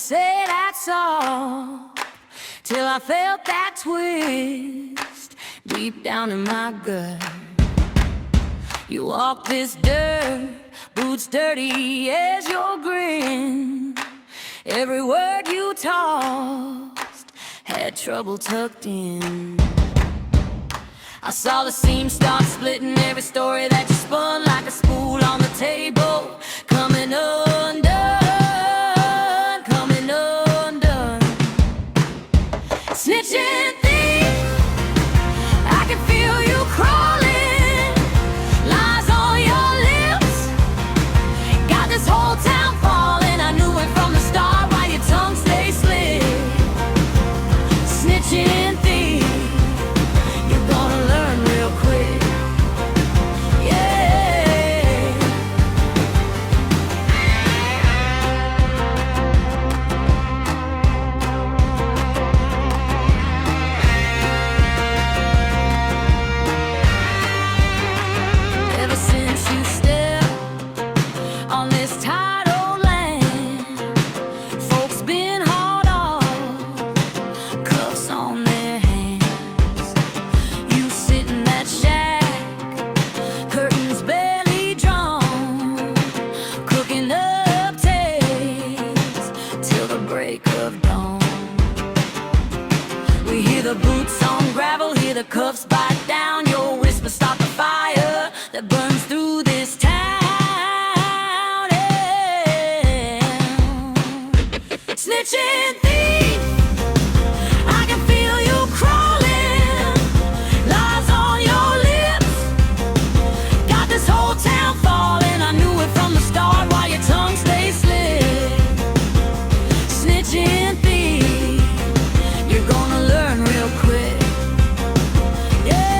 say that's all, till I felt that twist deep down in my gut. You walk this dirt, boots dirty as your grin. Every word you tossed had trouble tucked in. I saw the seam start splitting, every story that you spun like a spool on the table, coming undone, coming undone. Snitchin' thief, I can feel you crawling, lies on your lips, got this whole town falling. I knew it from the start, why your tongue stays slit. Snitchin' thief, you're gonna learn real quick. Yeah. Ever since you stepped on this tight old land, folks been hard off, cuffs on their hands. You sit in that shack, curtains barely drawn, cooking up tales till the break of dawn. We hear the boots on gravel, hear the cuffs bite down. Your whisper start the fire that burns through this town. Snitchin' thief, I can feel you crawling, lies on your lips, got this whole town falling. I knew it from the start, why your tongue stays slit. Snitchin' thief, you're gonna learn real quick. Yeah.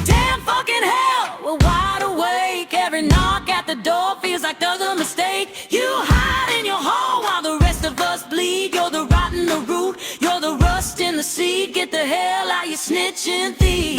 Damn fucking hell, we're wide awake. Every knock at the door feels like there's a mistake. You hide in your hole while the rest of us bleed. You're the rot in the root, you're the rust in the seed. Get the hell out, you snitchin' thief.